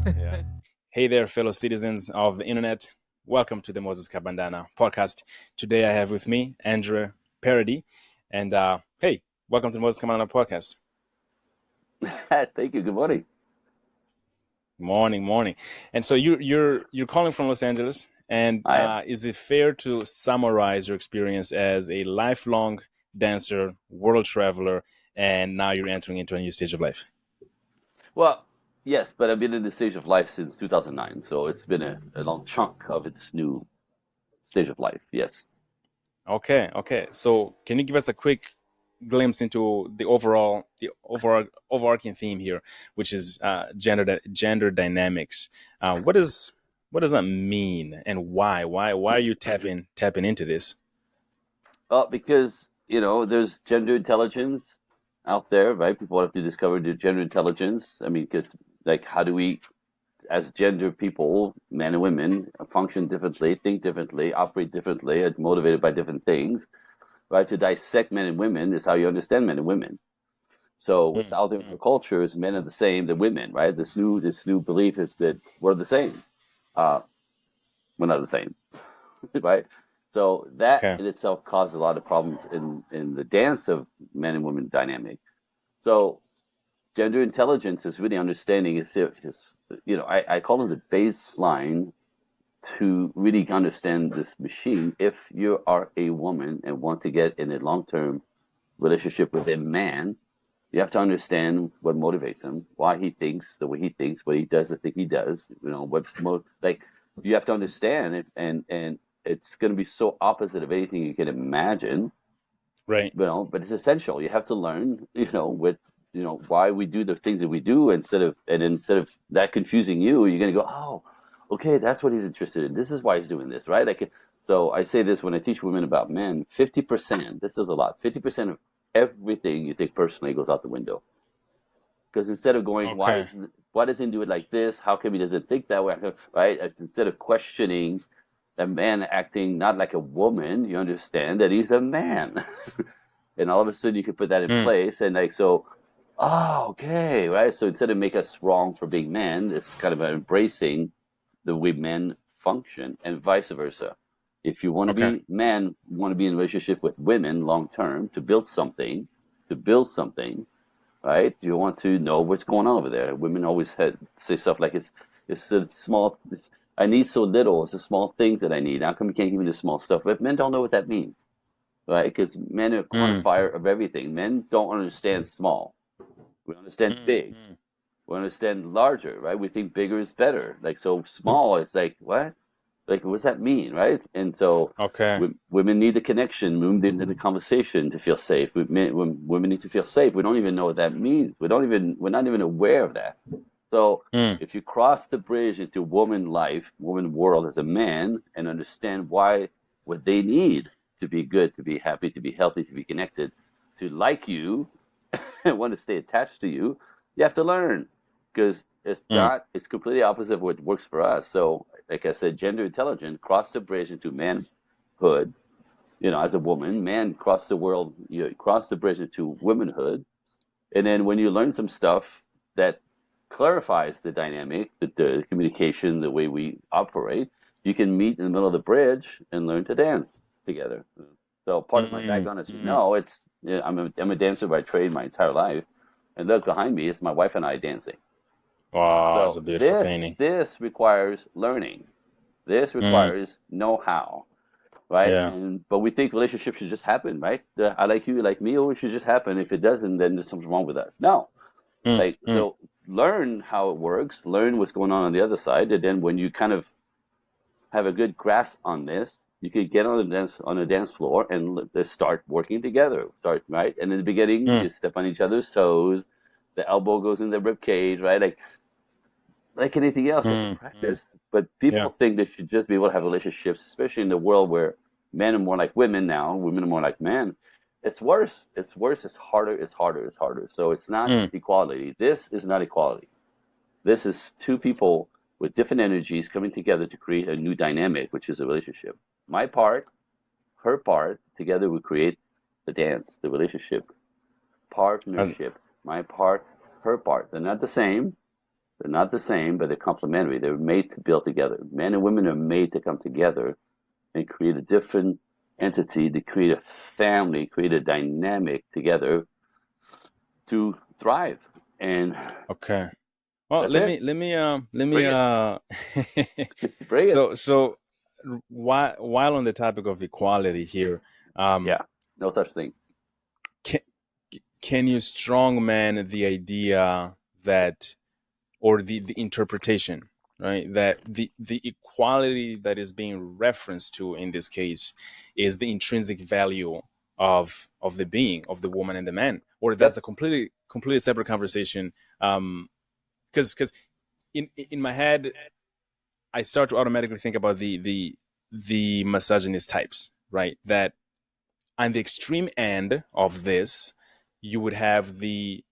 Yeah. Hey there, fellow citizens of the internet. Welcome to the Moses Kabandana Podcast. Today I have with me Andrea Parody. And hey, welcome to the Moses Kabandana Podcast. Thank you. Good morning. Morning. And so you're calling from Los Angeles. And I am. is it fair to summarize your experience as a lifelong dancer, world traveler, and now you're entering into a new stage of life? Well, yes, but I've been in this stage of life since 2009, so it's been a long chunk of this new stage of life. Yes. Okay. So can you give us a quick glimpse into the overarching theme here, which is gender dynamics? What does that mean, and why are you tapping into this? Well, because, there's gender intelligence out there, right? People have to discover their gender intelligence. I mean, because, like, how do we, as gender people, men and women, function differently, think differently, operate differently, are motivated by different things, right? To dissect men and women is how you understand men and women. So what's Mm, out there in the mm. culture is men are the same than women, right? This new belief is that we're the same. Uh, we're not the same, right? So that Okay. in itself causes a lot of problems in the dance of men and women dynamic. So gender intelligence is really understanding I call it the baseline to really understand this machine. If you are a woman and want to get in a long-term relationship with a man, you have to understand what motivates him, why he thinks the way he thinks, what he does the thing he does. You have to understand it, and it's going to be so opposite of anything you can imagine. Right. But it's essential. You have to learn, why we do the things that we do instead of that confusing you, you're going to go, oh, okay, that's what he's interested in. This is why he's doing this, right? So I say this when I teach women about men. 50%. This is a lot. 50% of everything you take personally goes out the window. Because instead of going, Okay. why doesn't he do it like this? How come he doesn't think that way? Right? Instead of questioning a man acting not like a woman, you understand that he's a man. And all of a sudden you can put that in Mm, place and okay, right? So instead of make us wrong for being men, it's kind of embracing the way men function and vice versa. If you want to okay. be men, want to be in a relationship with women long term to build something, right? You want to know what's going on over there. Women always say stuff like it's a small. I need so little. It's the small things that I need. How come you can't give me the small stuff? But men don't know what that means, right? Because men are Mm, quantifier of everything. Men don't understand small. We understand mm, big. mm. We understand larger, right? We think bigger is better. Like, so small, it's like, what? Like, what's that mean, right? And so Okay. women need the connection, women need the conversation to feel safe. Women need to feel safe. We don't even know what that means. We're not even aware of that. So Mm, if you cross the bridge into woman life, woman world as a man, and understand what they need to be good, to be happy, to be healthy, to be connected, to like you, and want to stay attached to you, you have to learn, because mm. it's completely opposite of what works for us. So, like I said, gender intelligent, cross the bridge into manhood. As a woman, man, cross the world, cross the bridge into womanhood. And then when you learn some stuff that clarifies the dynamic, the communication, the way we operate, you can meet in the middle of the bridge and learn to dance together. So part of my Mm, background, as you mm. know, I'm a dancer by trade my entire life, and look behind me, it's my wife and I dancing. Wow, that's So a beautiful this painting. this requires learning. This Mm, requires know-how, right? yeah. But we think relationships should just happen, right? I like you, you like me, or it should just happen. If it doesn't, then there's something wrong with us. No, Mm, mm. so learn how it works, learn what's going on the other side, and then when you kind of have a good grasp on this, you could get on a dance floor and start working together. Start right, and in the beginning, Mm, you step on each other's toes. The elbow goes in the rib cage, right? Like anything else, you have to mm, mm. practice. But Yeah. people think they should just be able to have relationships, especially in the world where men are more like women now, women are more like men. It's worse. It's worse. It's harder. It's harder. It's harder. So it's not Mm, equality. This is not equality. This is two people with different energies coming together to create a new dynamic, which is a relationship. My part, her part, together we create the dance, the relationship, and partnership. My part, her part. They're not the same, They're not the same, but they're complementary. They're made to build together. Men and women are made to come together and create a different entity, to create a family, create a dynamic together to thrive. And Okay. Well, that's it. let me Bring it. Bring it. so while on the topic of equality here, Yeah. No such thing. can can you strongman the idea that, or the interpretation, right, that the equality that is being referenced to in this case is the intrinsic value of the being, of the woman and the man, or that's Yep. a completely separate conversation? Because in my head I start to automatically think about the misogynist types, right? That on the extreme end of this, you would have the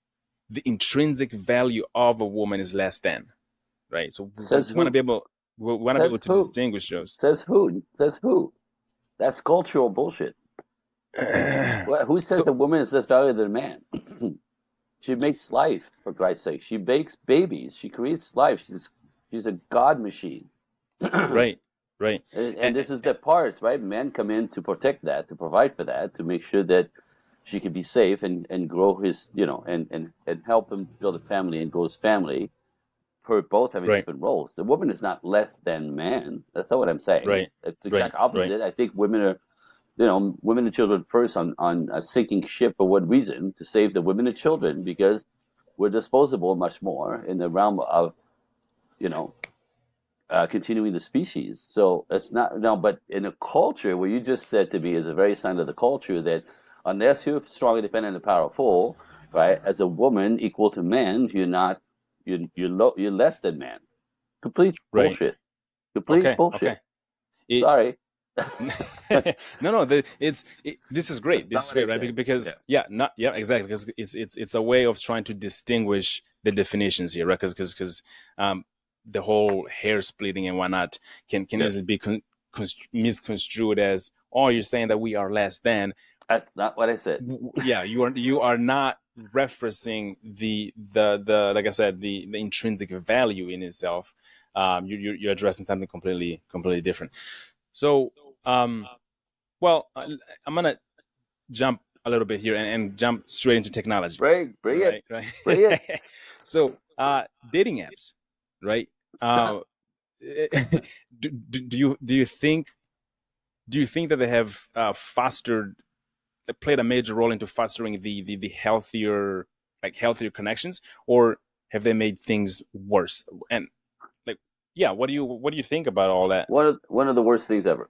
intrinsic value of a woman is less than, right? So Says we want to who? be able Says to who? distinguish those. Says who? Says who? That's cultural bullshit. Who says So the woman is less valuable than a man? She makes life, for Christ's sake. She makes babies. She creates life. She's a god machine. right, right, And this is the parts, right? Men come in to protect that, to provide for that, to make sure that she can be safe and grow his, and help him build a family and grow his family. For both having right, different roles. The woman is not less than man. That's not what I'm saying. right, It's the right, exact right, opposite. I think women are, women and children first on a sinking ship. For what reason? To save the women and children, because we're disposable much more in the realm of, you know, continuing the species. So it's not no, but in a culture where you just said to me is a very sign of the culture that unless you're strong, independent, and powerful, right, as a woman equal to men, you're not, you're less than man. Complete right. bullshit. Complete Okay, okay. bullshit. It Sorry. no, this is great. That's This not is what I great, right? said. Yeah. Because yeah, not yeah, exactly. Because it's a way of trying to distinguish the definitions here, right? Because the whole hair splitting and whatnot can Yeah. easily be misconstrued as, oh, you're saying that we are less than. That's not what I said. Yeah, you are not referencing the like I said, the intrinsic value in itself. You're addressing something completely different. So well, I'm gonna jump a little bit here and jump straight into technology, Bring it. right? Right. Bring it. So, dating apps, right? Uh, do you think that they have fostered, played a major role into fostering the healthier, like healthier connections, or have they made things worse? And like, yeah, what do you think about all that? One of the worst things ever.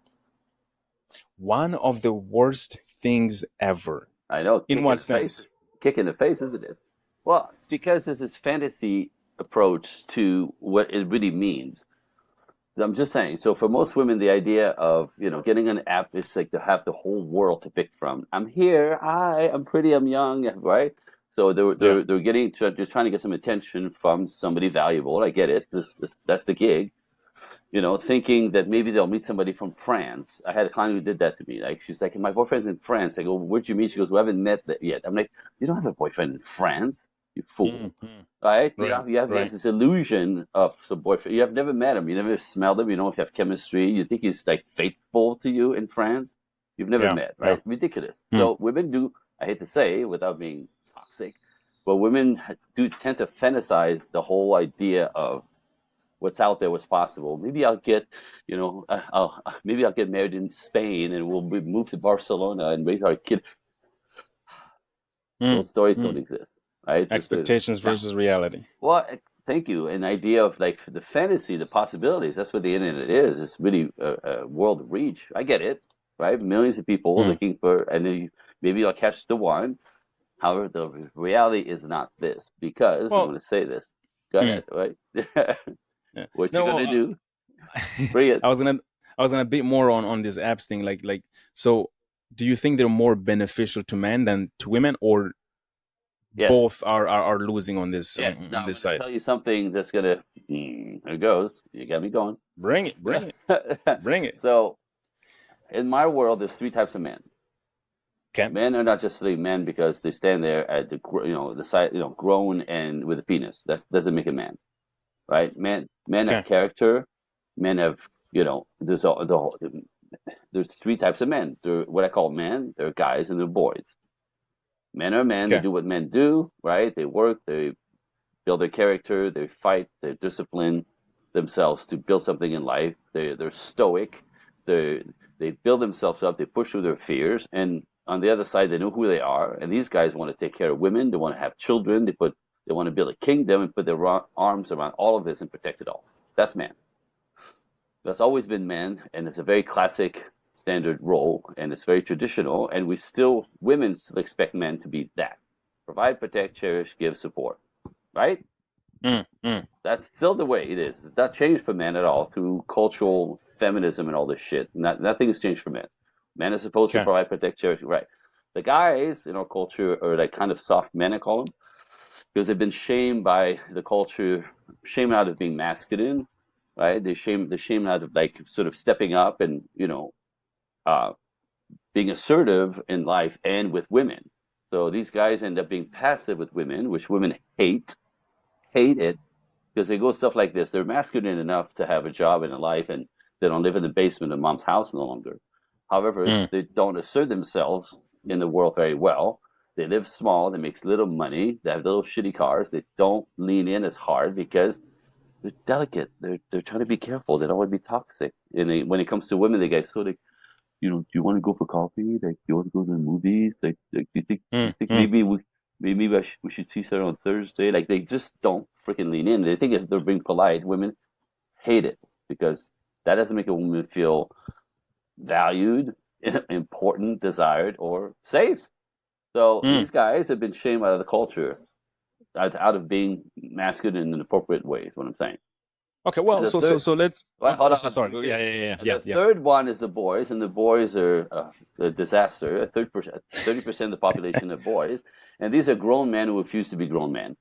One of the worst things ever. I know, In what sense? kick in the face, isn't it? Well, because there's this fantasy approach to what it really means. I'm just saying. So for most women, the idea of getting an app is like to have the whole world to pick from. I'm here. Hi. I'm pretty. I'm young. Right. So they're Yeah. they're they're getting just trying to get some attention from somebody valuable. I get it. This that's the gig. Thinking that maybe they'll meet somebody from France. I had a client who did that to me. Like she's like, my boyfriend's in France. I go, where'd you meet? She goes, we haven't met that yet. I'm like, you don't have a boyfriend in France, you fool. Mm-hmm. Right? Right. You have Right. this illusion of some boyfriend. You have never met him. You never smelled him. You don't know if you have chemistry. You think he's like faithful to you in France. You've never Yeah. met, Yeah. right? Ridiculous. Hmm. So women do. I hate to say, without being toxic, but women do tend to fantasize the whole idea of what's out there, what's possible. Maybe I'll get, maybe I'll get married in Spain and we'll move to Barcelona and raise our kid. Hmm. Those stories Hmm. don't exist, right? Expectations Now, versus reality. well, thank you. An idea of like the fantasy, the possibilities. That's what the internet is. It's really a world of reach. I get it, right? Millions of people Hmm. looking for, and then maybe I'll catch the one. However, the reality is not this because I'm Well, going to say this. Go hmm. ahead, right? Yeah. What you No, gonna do? Bring it. I was gonna bit more on this apps thing. So, do you think they're more beneficial to men than to women, or Yes. both are losing on this Yes. on Now I'm this going to side? tell you something that's gonna. There it goes. You got me going. Bring it, bring it, bring it. So in my world, there's three types of men. Okay. Men are not just really men because they stand there at the side, grown and with a penis. That doesn't make a man. right? Men have Okay. character. Men have, there's three types of men. There, what I call men. There are guys and there are boys. Men are men. They Okay. do what men do, right? They work. They build their character. They fight. They discipline themselves to build something in life. They're stoic. They build themselves up. They push through their fears. And on the other side, they know who they are. And these guys want to take care of women. They want to have children. They want to build a kingdom and put their arms around all of this and protect it all. That's man. That's always been men, and it's a very classic standard role, and it's very traditional. And women still expect men to be that: provide, protect, cherish, give, support. Right? Mm, mm. That's still the way it is. It's not changed for men at all through cultural feminism and all this shit. Nothing has changed for men. Men are supposed to Okay. provide, protect, cherish. Right? The guys in our culture are like kind of soft men, I call them, because they've been shamed by the culture, shamed out of being masculine, right? They're shamed out of like sort of stepping up and uh, being assertive in life and with women. So these guys end up being passive with women, which women hate it, because they go stuff like this. They're masculine enough to have a job and a life, and they don't live in the basement of mom's house no longer. However, Mm. they don't assert themselves in the world very well. They live small. They make little money. They have little shitty cars. They don't lean in as hard because they're delicate. They're trying to be careful. They don't want to be toxic. And when it comes to women, they get so like, do you want to go for coffee? Like, do you want to go to the movies? Like do you Mm. think Mm. maybe we should see her on Thursday? Like, they just don't freaking lean in. They think they're being polite. Women hate it because that doesn't make a woman feel valued, important, desired, or safe. So Mm. these guys have been shamed out of the culture, out of being masculine in an appropriate way. Is what I'm saying. Okay. And Well, the so so third, so let's. well, hold on, So let sorry. me Yeah. finish. Yeah. Yeah. And Yeah. the Yeah. third one is the boys, and the boys are a disaster. 30% of the population are boys, and these are grown men who refuse to be grown men.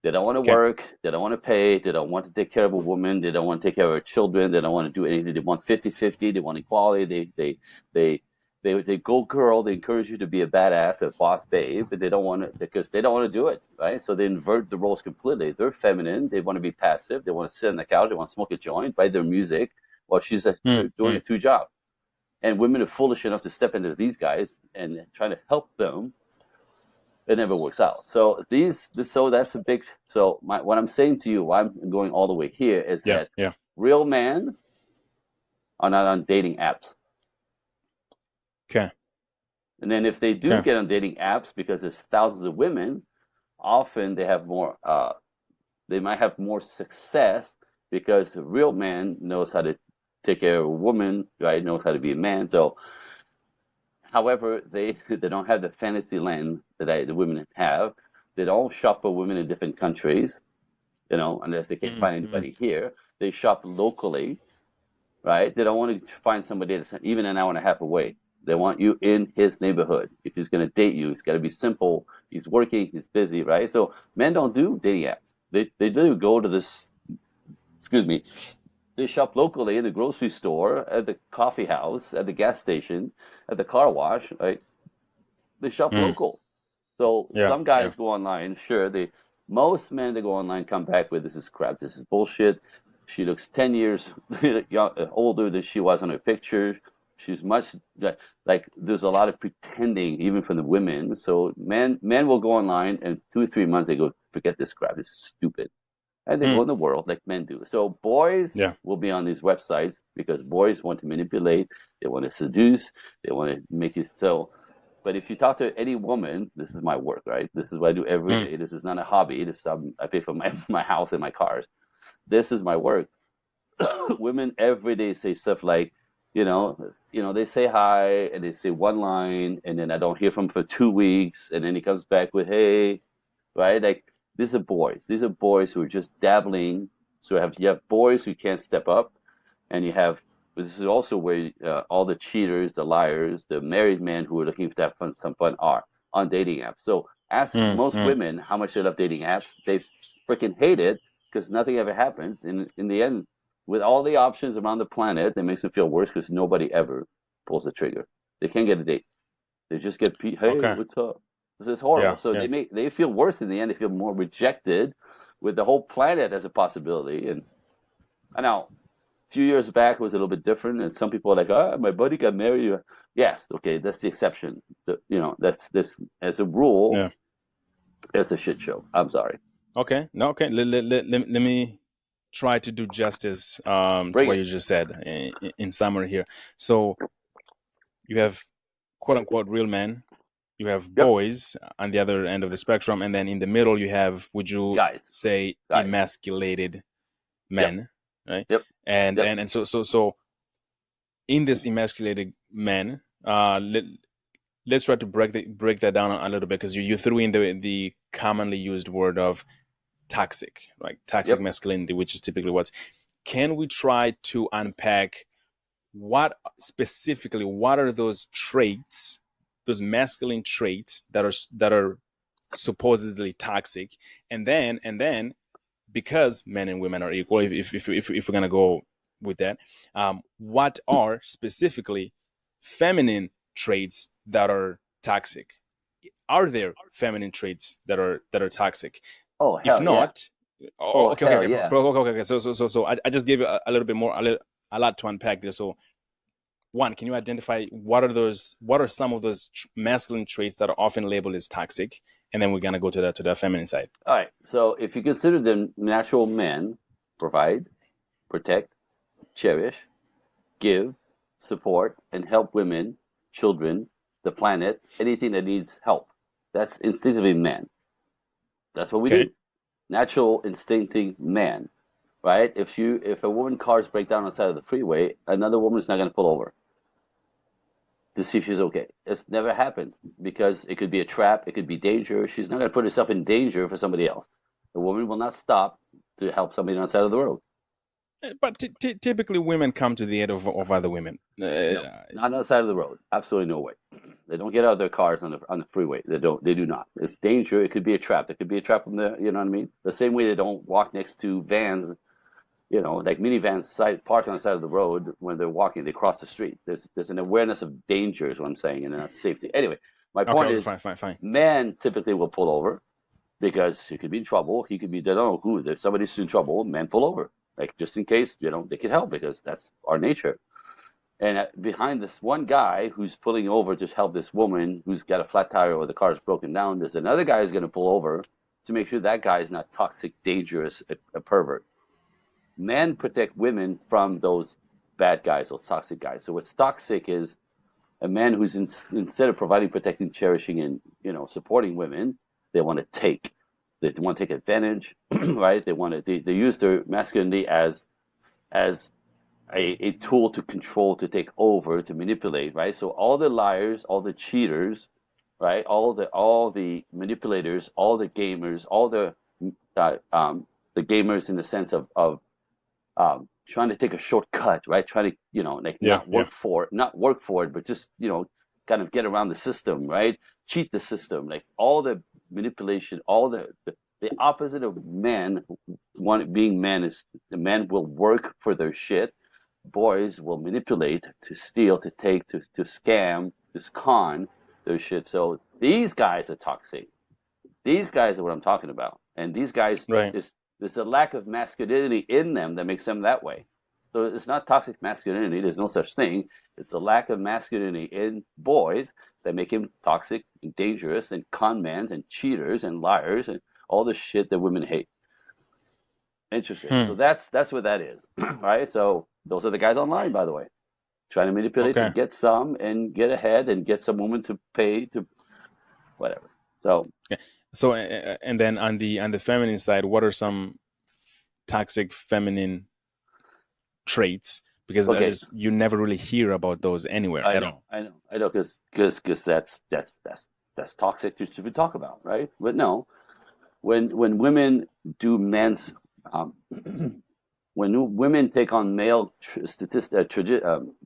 They don't want to Okay. work. They don't want to pay. They don't want to take care of a woman. They don't want to take care of their children. They don't want to do anything. They want 50-50. They want equality. They, they go girl. They encourage you to be a badass, a boss babe, but they don't want to, because they don't want to do it, right? So they invert the roles completely. They're feminine. They want to be passive. They want to sit on the couch. They want to smoke a joint, write their music while Mm. they're doing a Mm. two job. And women are foolish enough to step into these guys and trying to help them. It never works out. So so that's a big. So what I'm saying to you, why I'm going all the way here, is Yeah. that Yeah. real men are not on dating apps. Okay. And then if they do Okay. get on dating apps, because there's thousands of women, often they have more. They might have more success because the real man knows how to take care of a woman, right? Knows how to be a man. So, however, they don't have the fantasy land that the women have. They don't shop for women in different countries, unless they can't Mm. find Mm. anybody here. They shop locally, right? They don't want to find somebody that's even an hour and a half away. They want you in his neighborhood. If he's going to date you, it's got to be simple. He's working, he's busy, right? So men don't do dating apps. They do go to this, excuse me, they shop locally in the grocery store, at the coffee house, at the gas station, at the car wash, right? They shop Mm. local. So Yeah. some Yeah. guys go online, sure. Most men that go online come back with, this is crap, this is bullshit. She looks 10 years older than she was on her picture. She's much like there's a lot of pretending even from the women. So men will go online and 2 or 3 months they go, forget this crap, it's stupid. And they go Mm. in the world like men do. So boys Yeah. will be on these websites because boys want to manipulate, they want to seduce, they want to make you so. But if you talk to any woman, this is my work, right? This is what I do every Mm. day. This is not a hobby. I pay for my house and my cars. This is my work. Women every day say stuff like, they say hi and they say one line, and then I don't hear from him for 2 weeks, and then he comes back with hey, right? Like, these are boys. These are boys who are just dabbling. So you have boys who can't step up, and you have, this is also where all the cheaters, the liars, the married men who are looking to have some fun are on dating apps. So ask Mm. most Mm. women how much they love dating apps. They freaking hate it because nothing ever happens. In the end, with all the options around the planet, it makes them feel worse because nobody ever pulls the trigger. They can't get a date. They just get, hey, Okay. what's up? This is horrible. Yeah. So Yeah. they feel worse in the end. They feel more rejected with the whole planet as a possibility. And I know a few years back it was a little bit different, and some people are like, "Oh, my buddy got married." Yes, okay, that's the exception. That's this as a rule. Yeah. It's a shit show. I'm sorry. Okay. No. Okay. Let me try to do justice to Bring what it. you just said in summary here. So you have quote unquote real men. You have Yep. boys on the other end of the spectrum, and then in the middle you have, would you Guys. say, emasculated Yep. men, right? Yep. And Yep. and so in this emasculated men, let's try to break that down a little bit, because you threw in the commonly used word of toxic, right? Toxic Yep. masculinity, which is typically what. Can we try to unpack what are those traits, those masculine traits that are supposedly toxic, and then because men and women are equal, if we're gonna go with that, what are specifically feminine traits that are toxic? Are there feminine traits that are toxic? Oh, If hell yeah. not, Oh, okay, hell yeah. okay. So I just gave you a little bit more, a lot to unpack there. So one, can you identify what are some of those masculine traits that are often labeled as toxic? And then we're gonna go to the feminine side. All right. So if you consider them natural men, provide, protect, cherish, give, support, and help women, children, the planet, anything that needs help. That's instinctively man. That's what we Okay. do. Natural, instinctive man, right? If a woman cars break down on the side of the freeway, another woman is not going to pull over to see if she's okay. It's never happened because it could be a trap. It could be danger. She's not going to put herself in danger for somebody else. The woman will not stop to help somebody on the side of the road. But typically, women come to the aid of other women. No, not on the side of the road. Absolutely no way. They don't get out of their cars on the freeway. They don't. They do not. It's danger. It could be a trap. It could be a trap from the. You know what I mean? The same way they don't walk next to vans. You know, like minivans parked on the side of the road when they're walking. They cross the street. There's an awareness of danger, is what I'm saying, and not safety. Anyway, my point is, fine. man typically will pull over because he could be in trouble. He could be, they don't know who. If somebody's in trouble, men pull over, like just in case, they could help because that's our nature. And behind this one guy who's pulling over to help this woman who's got a flat tire or the car is broken down, there's another guy who's going to pull over to make sure that guy is not toxic, dangerous, a pervert. Men protect women from those bad guys, those toxic guys. So what's toxic is a man who's instead of providing, protecting, cherishing, and supporting women, they want to take. They want to take advantage, right? They use their masculinity as a tool to control, to take over, to manipulate, right? So all the liars, all the cheaters, right? All the manipulators, all the gamers, all the gamers in the sense of trying to take a shortcut, right? Trying to not work for it, but just kind of get around the system, right? Cheat the system, like all the manipulation, all the opposite of man. One being man is the man will work for their shit. Boys will manipulate, to steal, to take, to scam, to con their shit. So these guys are toxic. These guys are what I'm talking about, and these guys Right. there's a lack of masculinity in them that makes them that way. So it's not toxic masculinity. There's no such thing. It's the lack of masculinity in boys that make him toxic and dangerous and con-mans and cheaters and liars and all the shit that women hate. Interesting. So that's what that is, right? So those are the guys online, by the way, trying to manipulate to get some and get ahead and get some woman to pay to whatever. So and then on the feminine side, what are some toxic feminine traits? Because you never really hear about those anywhere at all. I know, because that's toxic just to talk about, right? But no, when women do men's when women take on male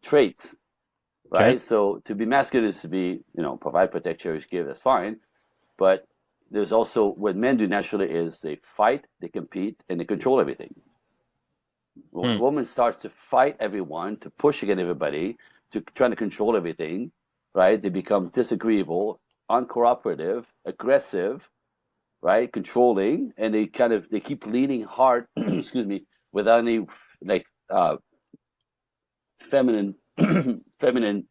traits, right? Okay. So to be masculine is to be, provide, protect, cherish, give. That's fine, but there's also what men do naturally is they fight, they compete, and they control everything. When a woman starts to fight everyone, to push against everybody, to trying to control everything, right? They become disagreeable, uncooperative, aggressive, right? Controlling, and they keep leaning hard, excuse me, without any like feminine feminine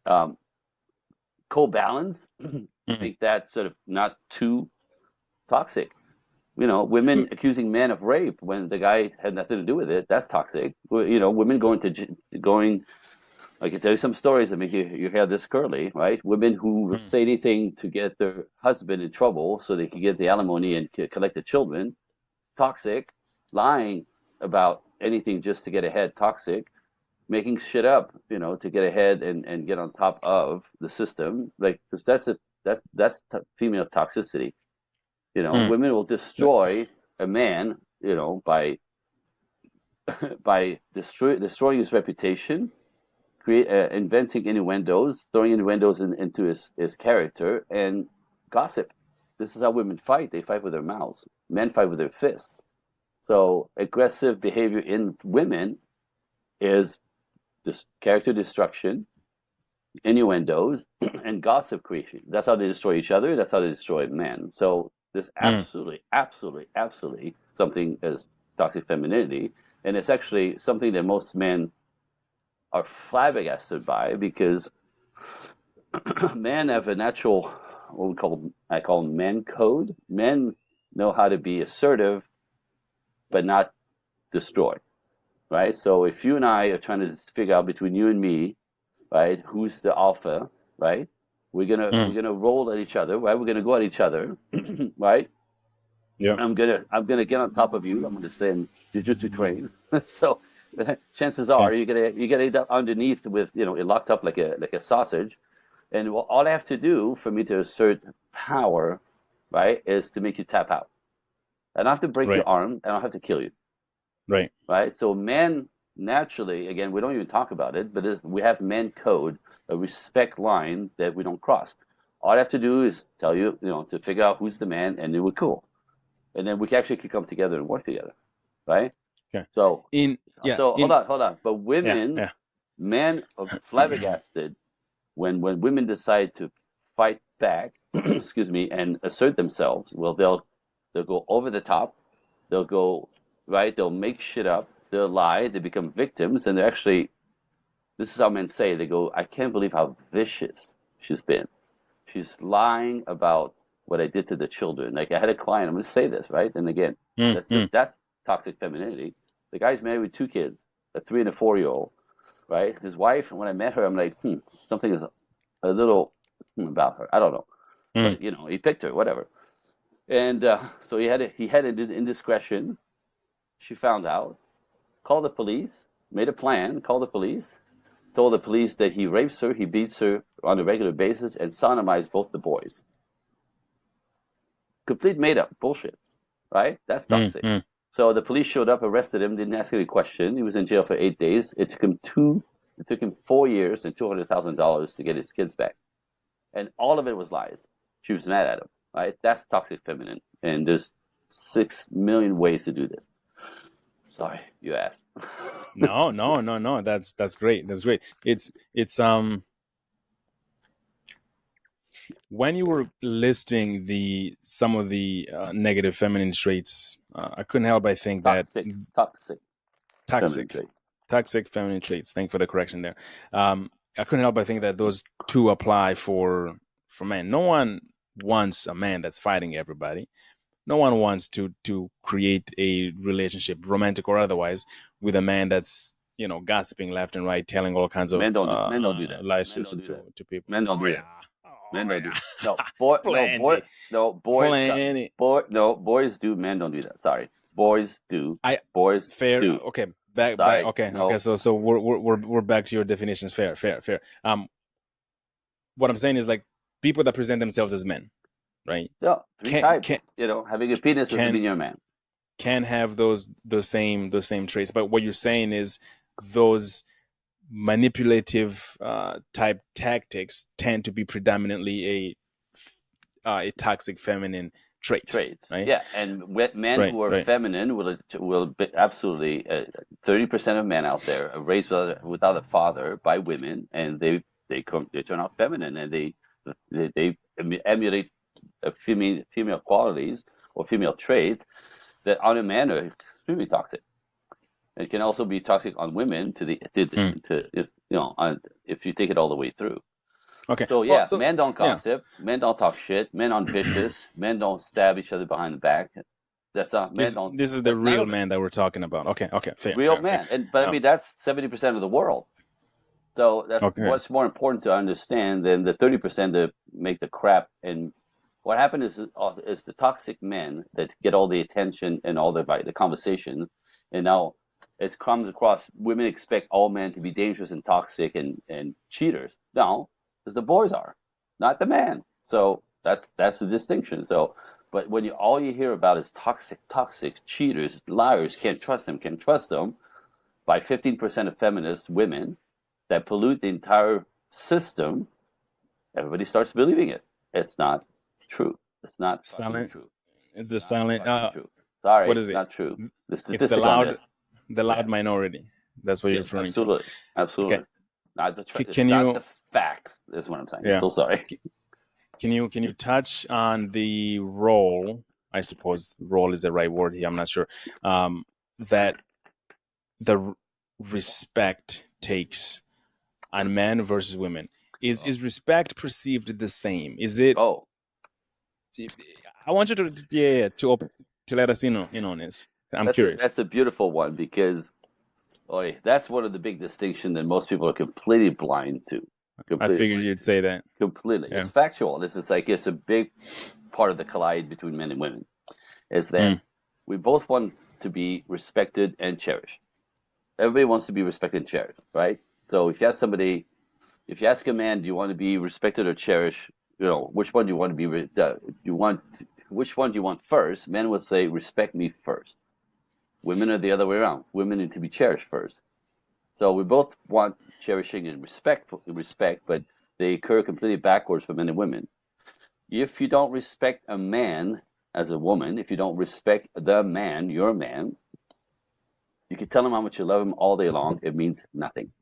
co-balance to Mm. make that sort of not too toxic. You know, women accusing men of rape when the guy had nothing to do with it, that's toxic. You know, women going I can tell you some stories that make your hair this curly, right? Women who will Mm. say anything to get their husband in trouble so they can get the alimony and collect the children, toxic. Lying about anything just to get ahead, toxic. Making shit up, you know, to get ahead and get on top of the system. Like, 'cause that's female toxicity. You know, Mm. women will destroy a man, you know, by destroying his reputation, inventing innuendos, throwing innuendos into his character, and gossip. This is how women fight. They fight with their mouths. Men fight with their fists. So aggressive behavior in women is just character destruction, innuendos, and gossip creation. That's how they destroy each other. That's how they destroy men. So there's Mm. absolutely something as toxic femininity, and it's actually something that most men are flabbergasted by because men have a natural, I call men code. Men know how to be assertive, but not destroy. Right. So if you and I are trying to figure out between you and me, right, who's the alpha, right? We're Mm. gonna roll at each other, right? We're gonna go at each other, right? Yeah. I'm gonna get on top of you. I'm gonna send jujutsu train. So chances are Okay. you're gonna end up underneath with it locked up like a sausage. And all I have to do for me to assert power, right, is to make you tap out. I don't have to break your Right. arm. I don't have to kill you, Right. right? So men naturally, again, we don't even talk about it, but we have men code, a respect line that we don't cross. All I have to do is tell you, to figure out who's the man, and then we're cool, and then we can actually come together and work together, right? Okay. So, In yeah. so In hold on. But yeah. women, Yeah. men are flabbergasted when women decide to fight back, excuse me, and assert themselves. Well, they'll go over the top. They'll go right. They'll make shit up. They'll lie. They become victims, and they're actually. This is how men say. They go, I can't believe how vicious she's been. She's lying about what I did to the children. Like I had a client. I'm going to say this right, and again, Mm. Mm. that's toxic femininity. The guy's married with two kids, a 3 and a 4-year-old. Right, his wife. When I met her, I'm like, something is a little about her. I don't know, Mm. but he picked her, whatever. And so he had an indiscretion. She found out, called the police, made a plan, called the police, told the police that he rapes her, he beats her on a regular basis, and sodomized both the boys. Complete made up bullshit, right? That's Mm. toxic. Mm. So the police showed up, arrested him, didn't ask any question. He was in jail for 8 days. It took him 4 years and $200,000 to get his kids back, and all of it was lies. She was mad at him, right? That's toxic feminine, and there's 6 million ways to do this. Sorry, you asked. No, no, no, no. That's great. That's great. It's when you were listing the some of the negative feminine traits, I couldn't help but think that Toxic feminine toxic, trait. toxic feminine traits. Thank you for the correction there. I couldn't help but think that those two apply for men. No one wants a man that's fighting everybody. No one wants to create a relationship, romantic or otherwise, with a man that's gossiping left and right, telling all kinds of Men don't do that. lies Men don't do that. to people. Men don't Oh do yeah, that. Men oh don't do. yeah, No, boy, no, boy, plenty, no, plenty. no, boys do. Men don't do that. Sorry, boys do. I Boys fair. do. Okay, back. Sorry, Okay, okay. no. So we're back to your definitions. Fair, fair, fair. What I'm saying is like people that present themselves as men, right? No, three Can types. can Having a penis doesn't can mean you're a man. can have those same traits. But what you're saying is those manipulative type tactics tend to be predominantly a toxic feminine trait, Traits. right? Yeah, and men Right, who are right. feminine will be absolutely 30% of men out there are raised without a father by women, and they turn out feminine, and they emulate female qualities, or female traits that on a man are extremely toxic. It can also be toxic on women if you take it all the way through. Okay. So Well, yeah, men don't yeah. gossip, men don't talk shit, men aren't vicious, men don't stab each other behind the back. That's not men don't. This is the None real of it. man that we're talking about. Okay. Okay. Fair. Real Fair. Fair. man, but I mean that's 70% of the world. So that's Okay. what's more important to understand than the 30% that make the crap. And what happened is the toxic men that get all the attention and all the conversation, and now it comes across women expect all men to be dangerous and toxic and cheaters. No, because the boys are, not the man. So that's the distinction. So, but when all you hear about is toxic cheaters, liars, can't trust them, by 15% of feminist women that pollute the entire system, everybody starts believing it. It's not true. It's not Silent. true. It's the silent. True. Sorry, What is it's it? not true. The It's the statistic on loud, this. the loud minority. That's what you're Yes, referring to. absolutely. Absolutely. Okay. Not the it's Can not you? the facts, is what I'm saying. Yeah. So sorry. Can you touch on the role? I suppose role is the right word here. I'm not sure. That the respect takes on men versus women. Is respect perceived the same? Is it? Oh, I want you to let us in on this. I'm curious. that's a beautiful one because that's one of the big distinctions that most people are completely blind to. I figured you'd say that. Completely. Yeah. It's factual. It's a big part of the collide between men and women. Is that we both want to be respected and cherished. Everybody wants to be respected and cherished, right? So if you ask a man, do you want to be respected or cherished? Which one do you want to be? Which one do you want first? Men will say, respect me first. Women are the other way around. Women need to be cherished first. So we both want cherishing and respect, but they occur completely backwards for men and women. If you don't respect a man as a woman, if you don't respect the man, your man, you can tell him how much you love him all day long. It means nothing.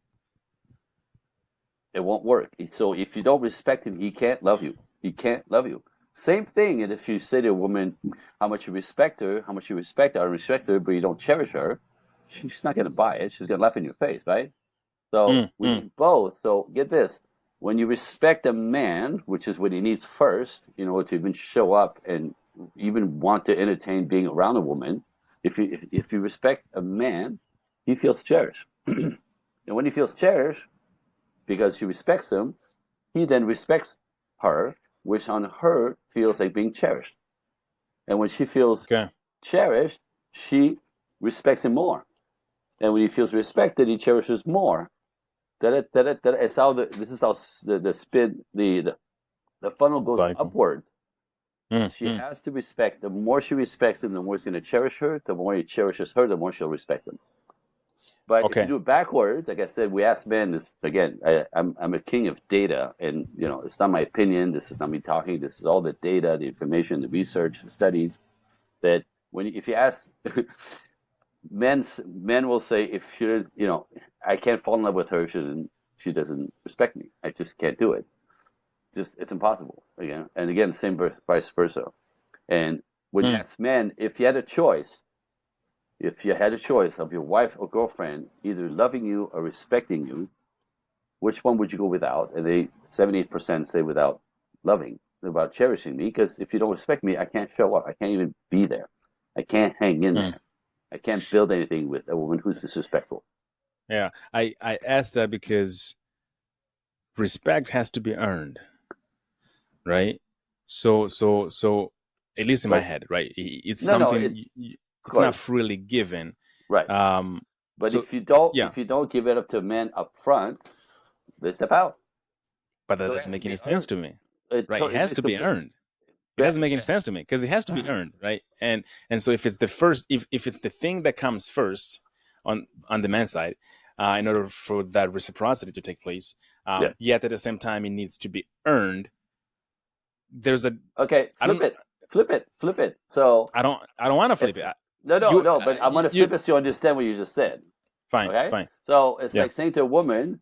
It won't work. So if you don't respect him, he can't love you. He can't love you. Same thing. And if you say to a woman how much you respect her, how much you respect her, but you don't cherish her, she's not going to buy it. She's going to laugh in your face, right? So we need both. So get this. When you respect a man, which is what he needs first, in order to even show up and even want to entertain being around a woman, if you respect a man, he feels cherished. And when he feels cherished, because she respects him, he then respects her, which on her feels like being cherished. And when she feels cherished, she respects him more. And when he feels respected, he cherishes more. It's how this is how the spin the funnel goes upward. She has to respect. The more she respects him, the more he's going to cherish her. The more he cherishes her, the more she'll respect him. But if you do it backwards, like I said, we ask men this again. I'm a king of data, and it's not my opinion. This is not me talking. This is all the data, the information, the research, the studies. That if you ask men will say, if I can't fall in love with her, she doesn't respect me. I just can't do it. It's impossible. Again, same vice versa. And when you ask men, if you had a choice of your wife or girlfriend either loving you or respecting you, which one would you go without? And they 78% say without loving, without cherishing me, because if you don't respect me, I can't show up. I can't even be there. I can't hang in there. I can't build anything with a woman who's disrespectful. Yeah, I asked that because respect has to be earned, right? So at least in my head, right? It's something it's not freely given, right? But if you don't give it up to men up front, they step out. But that doesn't make any sense to me, right? It has to be earned. It doesn't make any sense to me because it has to be earned, right? And so if it's the first, if it's the thing that comes first on the man's side, in order for that reciprocity to take place, yet at the same time it needs to be earned. There's a flip it. So I don't want to flip it. No. But I'm going to flip it so you understand what you just said. Fine. So it's like saying to a woman,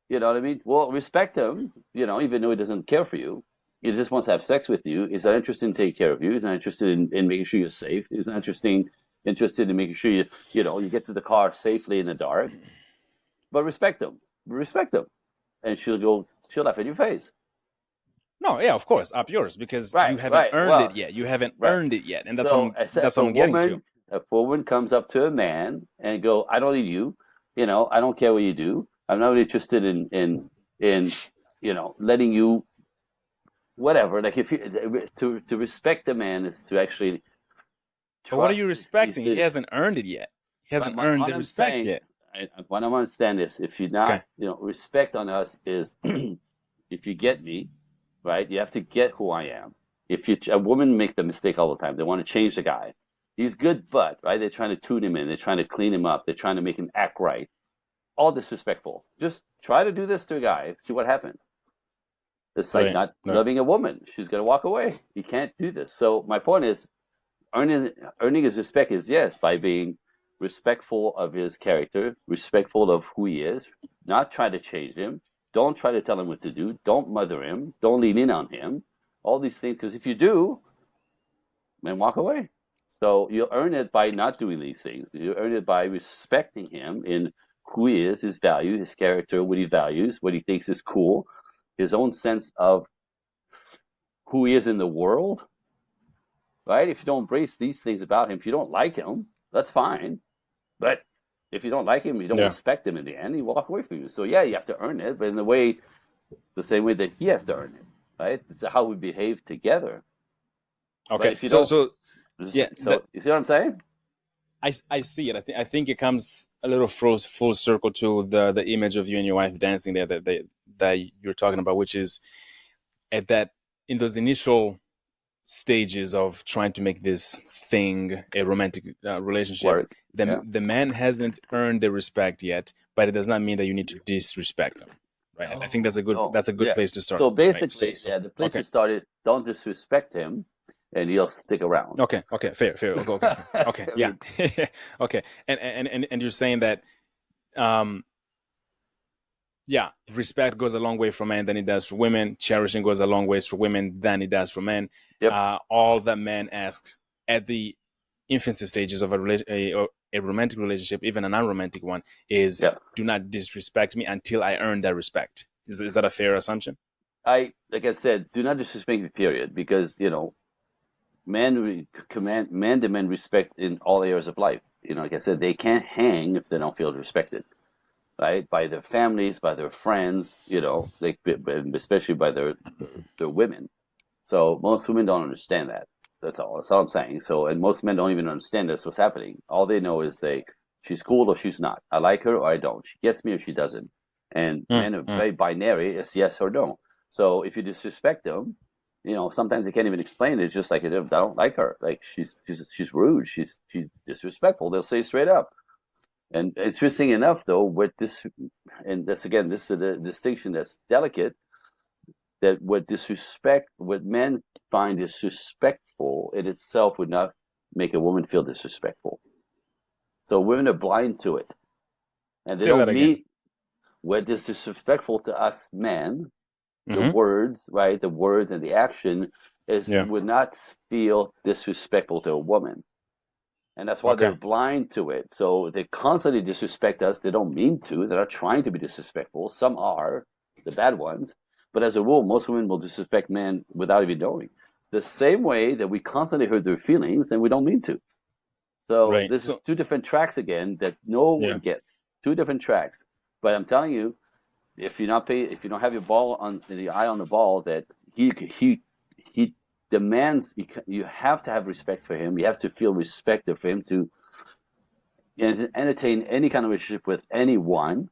you know what I mean? Well, respect him, even though he doesn't care for you. he just wants to have sex with you. He's not interested in taking care of you. He's not interested in making sure you're safe. He's not interested in making sure you get to the car safely in the dark. But respect him. Respect him. And she'll laugh in your face. No, yeah, of course, up yours, because Right, you haven't right. earned Well, it yet. You haven't right. earned it yet, and that's So what I'm getting to. if a woman comes up to a man and go, I don't need you, I don't care what you do. I'm not really interested in letting you whatever. Like if you to respect the man is to actually But what are you trust he's respecting? He good. hasn't earned it yet. He hasn't But earned what the I'm respect saying, yet. what I understand is if you're Okay. not, respect on us is if you get me, right, you have to get who I am. If a woman make the mistake all the time, they want to change the guy. He's good, but right, they're trying to tune him in, they're trying to clean him up, they're trying to make him act right. All disrespectful. Just try to do this to a guy, see what happens. It's like Right. not Right. loving a woman. She's gonna walk away. You can't do this. So my point is, earning his respect is yes by being respectful of his character, respectful of who he is, not try to change him. Don't try to tell him what to do. Don't mother him. Don't lean in on him. All these things, because if you do, then walk away. So you earn it by not doing these things. You earn it by respecting him in who he is, his value, his character, what he values, what he thinks is cool, his own sense of who he is in the world, right? If you don't embrace these things about him, if you don't like him, that's fine. But if you don't like him, you don't respect him in the end, he walk away from you. So yeah, you have to earn it, but in the same way that he has to earn it, right? It's how we behave together. Okay. If you don't, yeah. So you see what I'm saying? I see it. I think it comes a little full circle to the image of you and your wife dancing there that you're talking about, which is in those initial stages of trying to make this thing a romantic relationship. The man hasn't earned the respect yet, but it does not mean that you need to disrespect them, right? I think that's a good place to start. So basically, right? the place to start is don't disrespect him, and he'll stick around. Okay, fair. Okay, yeah, okay. And you're saying that, yeah, respect goes a long way for men than it does for women. Cherishing goes a long ways for women than it does for men. Yep. All that man asks at the infancy stages of a romantic relationship, even an unromantic one, is do not disrespect me until I earn that respect. Is that a fair assumption? Like I said, do not disrespect me, period, because men demand respect in all areas of life. Like I said, they can't hang if they don't feel respected, right? By their families, by their friends, especially by their women. So most women don't understand that. That's all I'm saying. So, and most men don't even understand that's what's happening. All they know is she's cool or she's not. I like her or I don't. She gets me or she doesn't. And men are very binary. It's yes or no. So if you disrespect them, sometimes they can't even explain it. It's just like, I don't like her. Like she's rude. She's disrespectful. They'll say straight up. And interesting enough, though, with this, and this is a distinction that's delicate, that what men find disrespectful in itself would not make a woman feel disrespectful. So women are blind to it. And they don't meet what is disrespectful to us men, the words, right? The words and the action would not feel disrespectful to a woman. And that's why they're blind to it. So they constantly disrespect us. They don't mean to. They're not trying to be disrespectful. Some are, the bad ones. But as a rule, most women will disrespect men without even knowing. The same way that we constantly hurt their feelings and we don't mean to. So this is two different tracks again that no one gets. Two different tracks. But I'm telling you, if you don't have your eye on the ball, that he demands, you have to have respect for him. You have to feel respect for him to entertain any kind of relationship with anyone.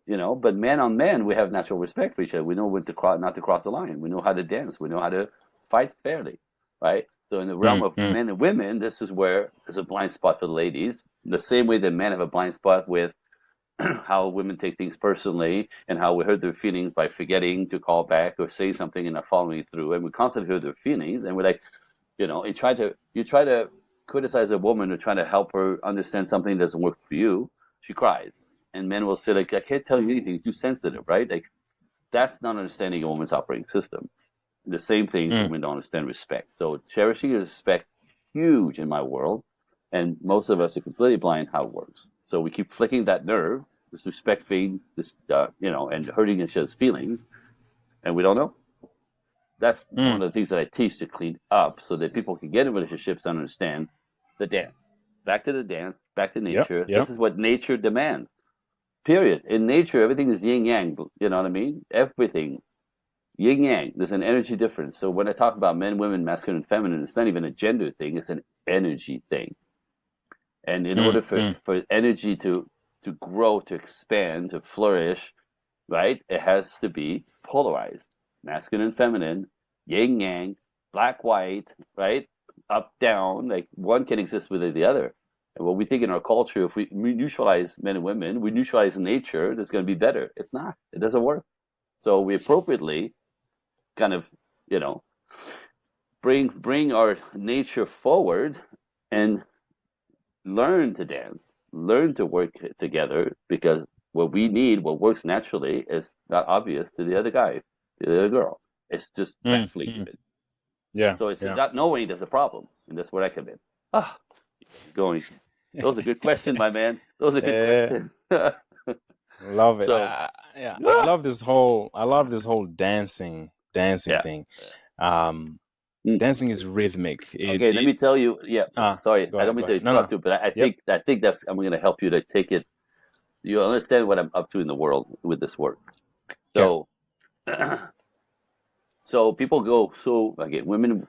But man on man, we have natural respect for each other. We know when not to cross the line. We know how to dance. We know how to fight fairly, right? So in the realm of men and women, this is where there's a blind spot for the ladies. The same way that men have a blind spot with how women take things personally and how we hurt their feelings by forgetting to call back or say something and not following through. And we constantly hurt their feelings, and we're like, you try to criticize a woman or try to help her understand something that doesn't work for you. She cries. And men will say, like, I can't tell you anything, you're too sensitive, right? Like, that's not understanding a woman's operating system. The same thing Mm. women don't understand respect. So cherishing and respect, huge in my world. And most of us are completely blind how it works. So we keep flicking that nerve, this respect thing, this, and hurting each other's feelings, and we don't know. That's one Mm. of the things that I teach to clean up so that people can get in relationships and understand the dance. Back to the dance, back to Yep. nature. This Yep. is what nature demands. Period. In nature, everything is yin yang. You know what I mean? Everything yin yang. There's an energy difference. So when I talk about men, women, masculine, and feminine, it's not even a gender thing. It's an energy thing. And in Mm. order Mm. for energy to grow, to expand, to flourish, right, it has to be polarized, masculine and feminine, yin yang, black white, right, up down. Like one can exist within the other. And what we think in our culture, if we neutralize men and women, we neutralize nature, that's going to be better. It's not. It doesn't work. So we appropriately kind of, you know, bring our nature forward and learn to dance, learn to work together, because what we need, what works naturally, is not obvious to the other guy, to the other girl. It's just Mm. baffling Mm. even. Yeah. So it's Yeah. not knowing there's a problem, and that's where I come in. Ah, going. Those are good questions, my man. Those are good Yeah. questions. Love it. So, Yeah, I ah, love this whole. I love this whole dancing yeah. thing. Um, Mm. Dancing is rhythmic. Okay, let me tell you. Yeah, sorry, Go I don't ahead. mean Go to ahead. No, interrupt no. you, but Yep. I think that's I'm going to help you to take it. You understand what I'm up to in the world with this work. Okay. So, so people go, so again, women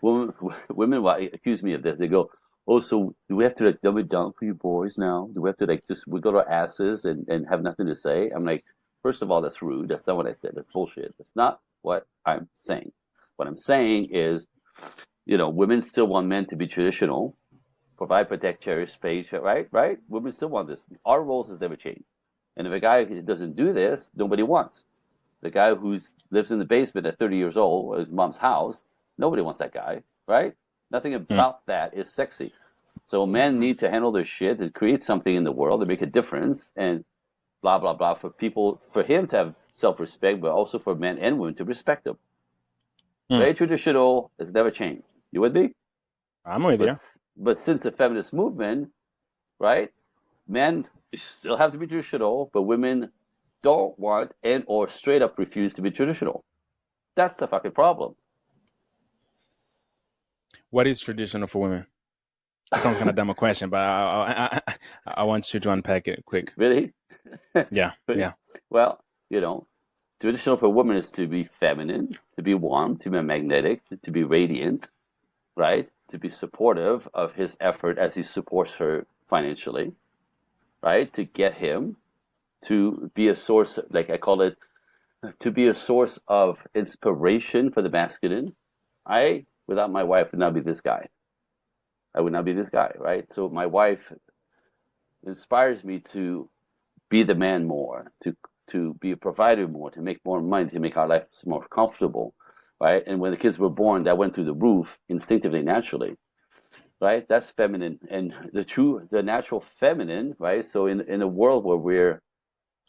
accuse me of this. They go, oh, so do we have to like dumb it down for you boys now? Do we have to like just wiggle our asses and have nothing to say? I'm like, first of all, that's rude. That's not what I said. That's bullshit. That's not what I'm saying. What I'm saying is, women still want men to be traditional, provide, protect, cherish, page, right? Right? Women still want this. Our roles has never changed. And if a guy doesn't do this, nobody wants. The guy who lives in the basement at 30 years old, at his mom's house, nobody wants that guy, right? Nothing Mm. about that is sexy. So men need to handle their shit and create something in the world to make a difference, and blah blah blah, for him to have self-respect, but also for men and women to respect him. Mm. Very traditional, it's never changed. You with me? I'm with But you. but since the feminist movement, right? Men still have to be traditional, but women don't want and or straight up refuse to be traditional. That's the fucking problem. What is traditional for women? It sounds kind of dumb a question, but I want you to unpack it quick. Really? Yeah. Yeah. Well, traditional for women is to be feminine, to be warm, to be magnetic, to be radiant, right? To be supportive of his effort as he supports her financially, right? To get him to be a source, like I call it, to be a source of inspiration for the masculine. Without my wife, would not be this guy. I would not be this guy, right? So my wife inspires me to be the man more, to be a provider more, to make more money, to make our lives more comfortable, right? And when the kids were born, that went through the roof instinctively, naturally, right? That's feminine, and the natural feminine, right? So in a world where we're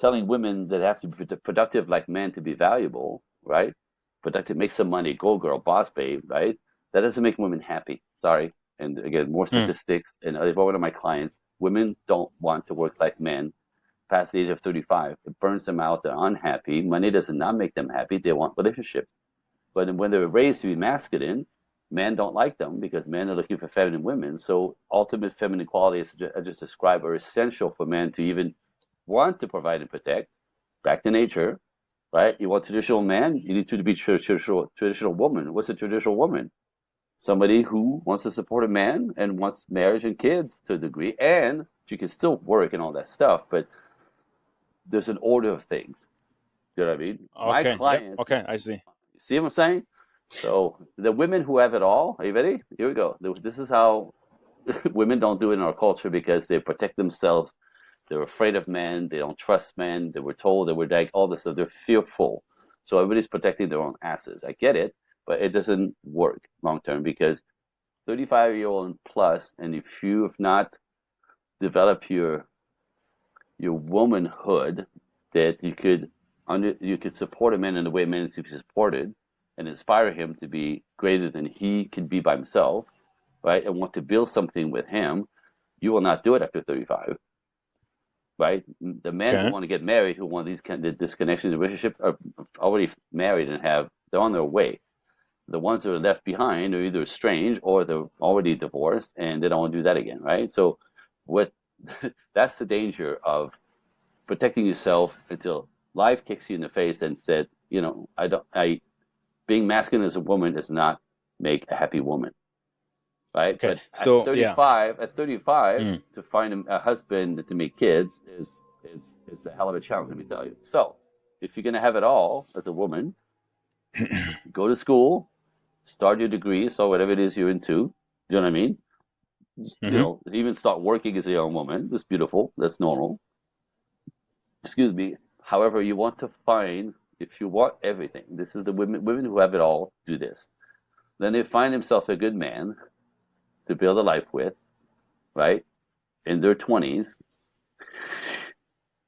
telling women that they have to be productive like men to be valuable, right? Productive, make some money, go girl, boss babe, right? That doesn't make women happy. Sorry. And again, more Mm. statistics. And if one of my clients, women don't want to work like men past the age of 35. It burns them out. They're unhappy. Money does not make them happy. They want relationship. But when they're raised to be masculine, men don't like them because men are looking for feminine women. So ultimate feminine qualities I just described are essential for men to even want to provide and protect. Back to nature, right? You want traditional man, you need to be traditional woman. What's a traditional woman? Somebody who wants to support a man and wants marriage and kids to a degree, and she can still work and all that stuff, but there's an order of things. You know what I mean? My Okay. Yep. clients, Okay. I see. see what I'm saying? So the women who have it all, are you ready? Here we go. This is how women don't do it in our culture because they protect themselves. They're afraid of men. They don't trust men. They were told they were like all this stuff. They're fearful. So everybody's protecting their own asses. I get it, but it doesn't work long term because 35-year-old and plus, and if you have not developed your womanhood, that you could support a man in the way men needs to be supported, and inspire him to be greater than he can be by himself, right? And want to build something with him, you will not do it after 35, right? The men who Okay. want to get married, who want these kind of disconnections in relationship, are already married and they're on their way. The ones that are left behind are either estranged or they're already divorced and they don't want to do that again, right? So what that's the danger of protecting yourself until life kicks you in the face and said, I being masculine as a woman does not make a happy woman, right? Okay. But at So yeah. 35, at 35, Mm. to find a husband to make kids is a hell of a challenge, let me tell you. So if you're gonna have it all as a woman, go to school, start your degree, so whatever it is you're into, you know what I mean? Just, Hmm. even start working as a young woman. That's beautiful. That's normal. Excuse me. However, you want to find, if you want everything, this is the women who have it all do this. Then they find themselves a good man to build a life with, right? In their 20s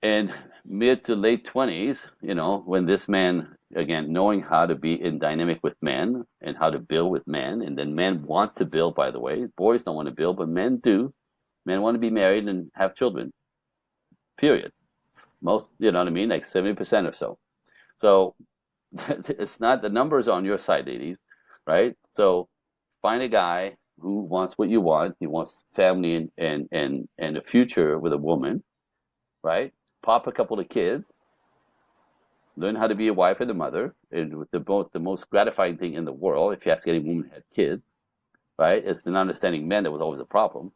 and mid to late 20s, when this man, again, knowing how to be in dynamic with men and how to build with men, and then men want to build, by the way. Boys don't want to build, but men do. Men want to be married and have children, period. Most, you know what I mean? Like 70% or so. So it's not, the numbers on your side, ladies, right? So find a guy who wants what you want. He wants family and a future with a woman, right? Pop a couple of kids, learn how to be a wife and a mother. And the most gratifying thing in the world, if you ask any woman who had kids, right, it's the not understanding men that was always a problem,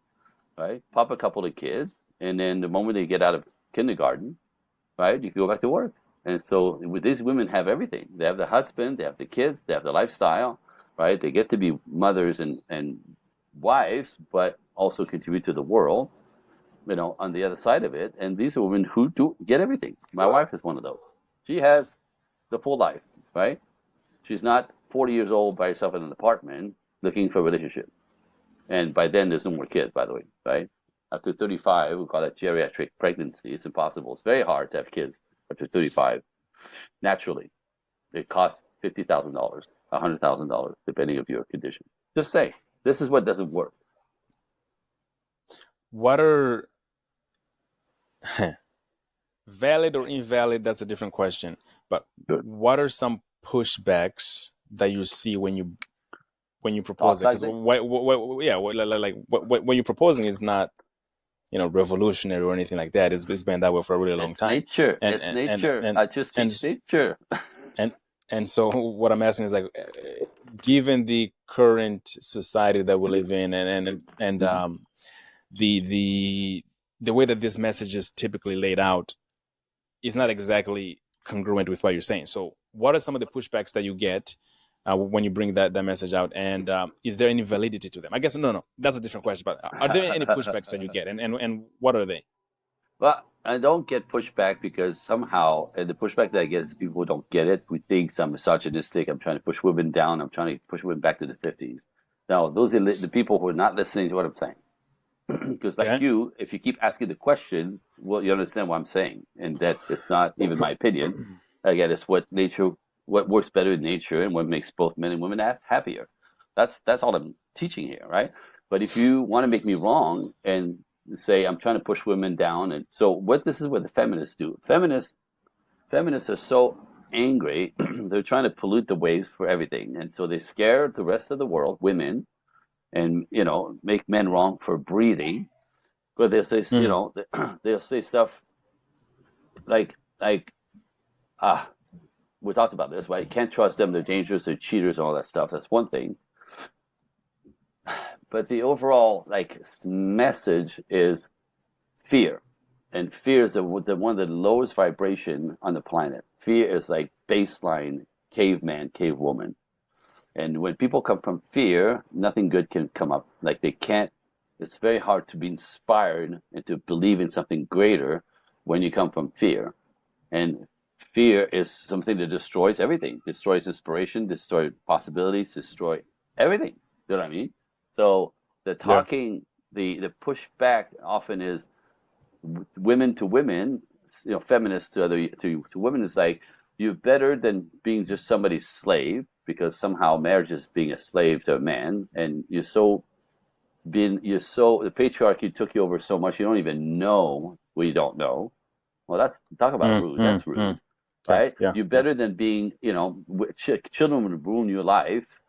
right? Pop a couple of kids, and then the moment they get out of kindergarten, right, you can go back to work. And so with these women have everything. They have the husband, they have the kids, they have the lifestyle, right? They get to be mothers and wives, but also contribute to the world, on the other side of it. And these are women who do get everything. My wife is one of those. She has the full life, right? She's not 40 years old by herself in an apartment looking for a relationship. And by then, there's no more kids, by the way, right? After 35, we call that geriatric pregnancy. It's impossible. It's very hard to have kids after 35. Naturally, it costs $50,000, $100,000, depending on your condition. Just say, this is what doesn't work. What are valid or invalid? That's a different question. But Good. what are some pushbacks that you see when you propose it? Talk Because like what you're proposing is not revolutionary or anything like that. It's been that way for a really long it's time. nature. And It's and and nature. and I just and teach nature. and and so what I'm asking is like, given the current society that we live in, and the the way that this message is typically laid out is not exactly congruent with what you're saying. So, what are some of the pushbacks that you get when you bring that message out, and is there any validity to them? I guess no, that's a different question. But are there any pushbacks that you get, and what are they? Well, I don't get pushback because somehow, and the pushback that I get is people who don't get it, who thinks I'm misogynistic, I'm trying to push women down, I'm trying to push women back to the 50s. Now, those are the people who are not listening to what I'm saying. Because like Okay. you, if you keep asking the questions, well, you understand what I'm saying, and that it's not even my opinion. Again, it's what works better in nature, and what makes both men and women happier. That's all I'm teaching here, right? But if you want to make me wrong and say I'm trying to push women down, and so this is what the feminists do. Feminists are so angry; they're trying to pollute the waves for everything, and so they scare the rest of the world, women, and make men wrong for breathing. But they'll say, Mhm. they'll say stuff like we talked about this, right? You can't trust them; they're dangerous, they're cheaters, and all that stuff. That's one thing. But the overall message is fear, and fear is the one of the lowest vibration on the planet. Fear is like baseline caveman, cavewoman. And when people come from fear, nothing good can come up. Like they can't, it's very hard to be inspired and to believe in something greater when you come from fear. And fear is something that destroys everything, destroys inspiration, destroys possibilities, destroy everything. You know what I mean? So the Yeah. talking, the pushback often is women to women, feminists to women is like, you're better than being just somebody's slave, because somehow marriage is being a slave to a man, and the patriarchy took you over so much you don't even know what you don't know. Well, that's talk about Mm, rude. mm, That's rude, mm. Yeah, right? yeah, You're yeah. better than being, children would ruin your life.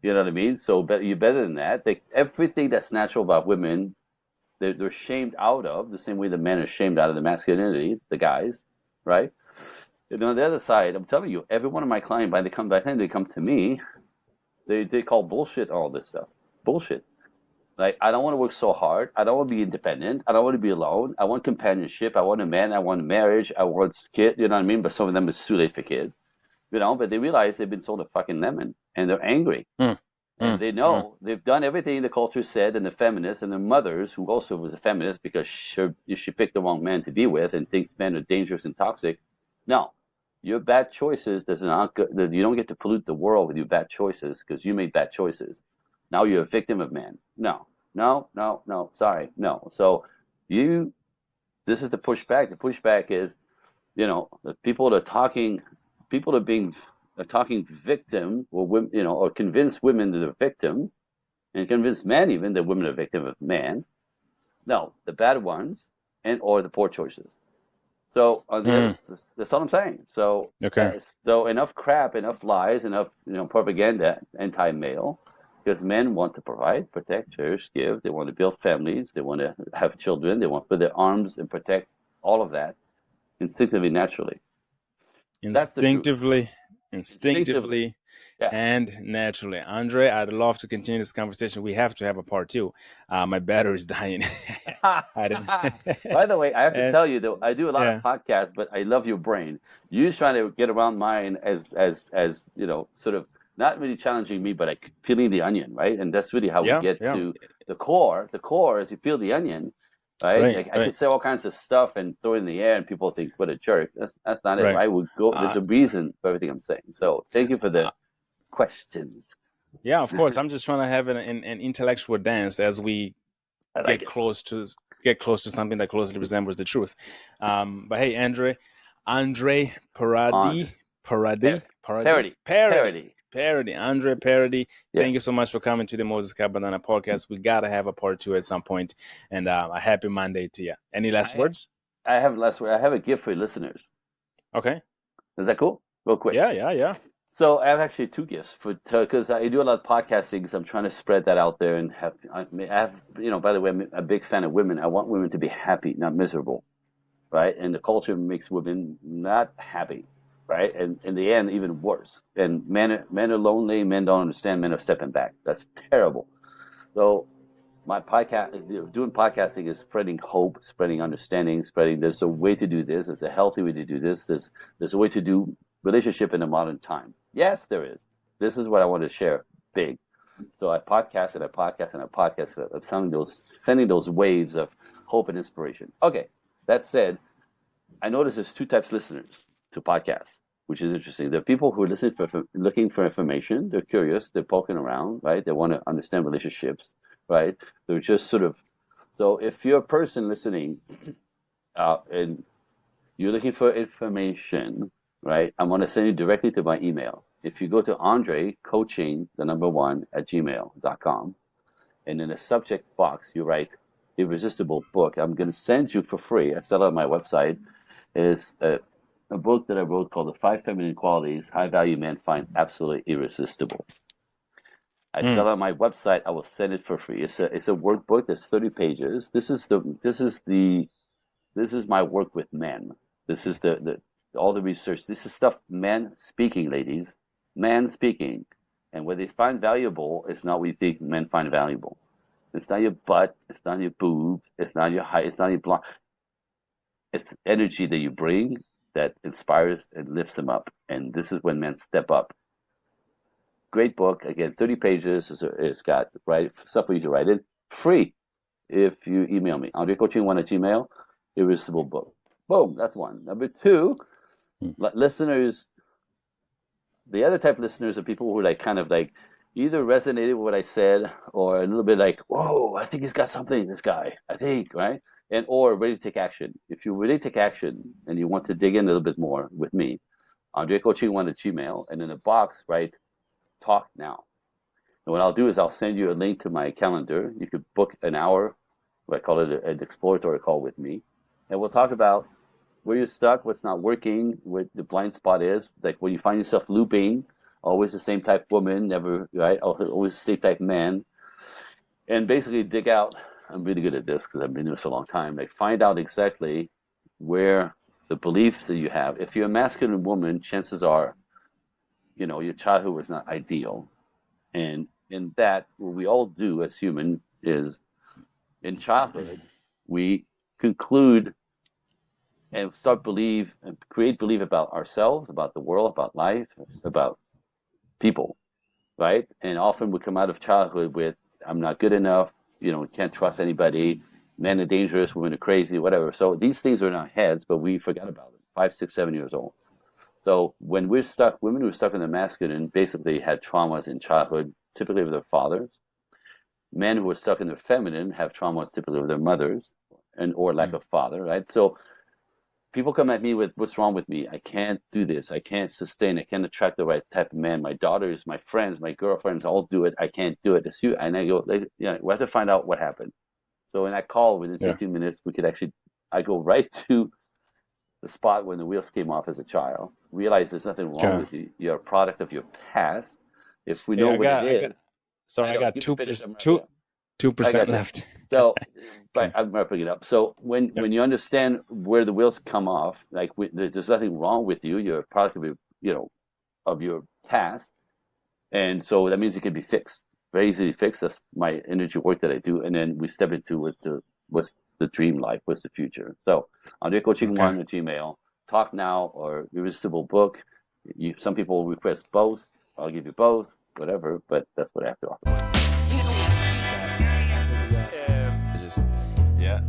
You know what I mean? So you're better than that. Everything that's natural about women, they're shamed out of the same way the men are shamed out of the masculinity, the guys, right? And on the other side, I'm telling you, every one of my clients, by the time they come to me, they call bullshit all this stuff. Bullshit. Like, I don't want to work so hard. I don't want to be independent. I don't want to be alone. I want companionship. I want a man. I want a marriage. I want kid. You know what I mean? But some of them it's too late for kids. But they realize they've been sold a fucking lemon, and they're angry. Mm, And mm, they mm. know they've done everything the culture said, and the feminists and their mothers, who also was a feminist because she picked the wrong man to be with and thinks men are dangerous and toxic. No, your bad choices does not go, you don't get to pollute the world with your bad choices because you made bad choices. Now you're a victim of man. No, no, no, no. Sorry, no. So you, this is the pushback. The pushback is, the people that are talking, people are talking victim, or women, or convince women that they're victim, and convince men even that women are victim of man. No, the bad ones, and or the poor choices. So on the other, Mm. that's all I'm saying. Okay. So enough crap, enough lies, enough propaganda, anti-male, because men want to provide, protect, cherish, give. They want to build families. They want to have children. They want to put their arms and protect all of that instinctively, naturally. That's the truth. Instinctively, Instinctively, instinctively, yeah. and naturally. Andre, I'd love to continue this conversation. We have to have a part two. My battery's dying. I didn't. By the way, I have to And tell you though, I do a lot of yeah, podcasts, but I love your brain. You just trying to get around mine as sort of not really challenging me, but like peeling the onion, right? And that's really how we yeah, get yeah. to the core. The core is you peel the onion, right? Right, Like I could right, say all kinds of stuff and throw it in the air, and people think what a jerk. That's not it, right. right? We go. There's Uh, a reason for everything I'm saying. So thank you for the questions. yeah, of course. I'm just trying to have an intellectual dance as we I like get it. close to something that closely resembles the truth. But hey, Andre On Paradi, Paradi, parody, Parody, parody. Parody, Andre Parody. Yeah. Thank you so much for coming to the Moses Kabandana Podcast. We gotta have a part two at some point, and a happy Monday to you. Any last I words? I have less. I have a gift for your listeners. Okay. Is that cool? Real quick. Yeah, yeah, yeah. So I have actually two gifts for because I do a lot of podcasting. Because I'm trying to spread that out there and have. I have By the way, I'm a big fan of women. I want women to be happy, not miserable, right? And the culture makes women not happy, right? And in the end, even worse. And men are lonely. Men don't understand. Men are stepping back. That's terrible. So my podcast, doing podcasting is spreading hope, spreading understanding, spreading. There's a way to do this. There's a healthy way to do this. There's a way to do relationship in a modern time. Yes, there is. This is what I want to share big. So I podcast and I podcast and I podcast. I'm sending those waves of hope and inspiration. Okay, that said, I notice there's two types of listeners to podcasts, which is interesting. There are people who are looking for information. They're curious. They're poking around, right? They want to understand relationships, right? They're just sort of. So if you're a person listening, and you're looking for information, right? I'm going to send you directly to my email. If you go to Andre Coaching, the number one at gmail.com, and in the subject box you write Irresistible Book, I'm going to send you for free. I sell it on my website. Is a book that I wrote called The Five Feminine Qualities High Value Men Find Absolutely Irresistible. I Hmm. sell it on my website. I will send it for free. It's a workbook that's 30 pages. This is my work with men. This is the all the research. This is stuff men speaking, ladies. Men speaking. And what they find valuable is not what you think men find valuable. It's not your butt. It's not your boobs. It's not your height. It's not your blonde. It's energy that you bring that inspires and lifts them up. And this is when men step up. Great book. Again, 30 pages. It's got stuff for you to write in. Free if you email me. AndreCoaching1 at Gmail. Irresistible Book. Boom. That's one. Number two, Hmm. listeners. The other type of listeners are people who kind of either resonated with what I said or a little bit like, whoa, I think he's got something, this guy. I think, right? And or ready to take action. If you really take action and you want to dig in a little bit more with me, AndreCoaching1 at Gmail, and in a box, right? talk now. And what I'll do is I'll send you a link to my calendar. You could book an hour, what I call it an exploratory call with me. And we'll talk about where you're stuck, what's not working, what the blind spot is, like when you find yourself looping, always the same type woman, never, right? Always the same type man. And basically dig out, I'm really good at this because I've been doing this for a long time, like find out exactly where the beliefs that you have. If you're a masculine woman, chances are, your childhood was not ideal. And in that, what we all do as human is in childhood, we conclude and start believe and create belief about ourselves, about the world, about life, about people, right? And often we come out of childhood with, I'm not good enough, can't trust anybody, men are dangerous, women are crazy, whatever. So these things are in our heads, but we forgot about them, 5, 6, 7 years old. So when we're stuck, women who are stuck in the masculine basically had traumas in childhood, typically with their fathers. Men who are stuck in the feminine have traumas typically with their mothers or lack of father, right? So people come at me with, what's wrong with me? I can't do this. I can't sustain. I can't attract the right type of man. My daughters, my friends, my girlfriends all do it. I can't do it. It's you. And I go, we have to find out what happened. So in that call, within 15 minutes, I go right to the spot when the wheels came off as a child. Realize there's nothing wrong with you. You're a product of your past. If we know what it is. I got 2% left. So, but I'm wrapping it up. So when you understand where the wheels come off, like there's nothing wrong with you. You're a product of your past, and so that means it can be fixed, very easily fixed. That's my energy work that I do, and then we step into what's the dream life, what's the future. So Andre Coaching One at Gmail, Talk Now or Irresistible Book. Some people request both. I'll give you both, whatever. But that's what I have to offer. Just yeah.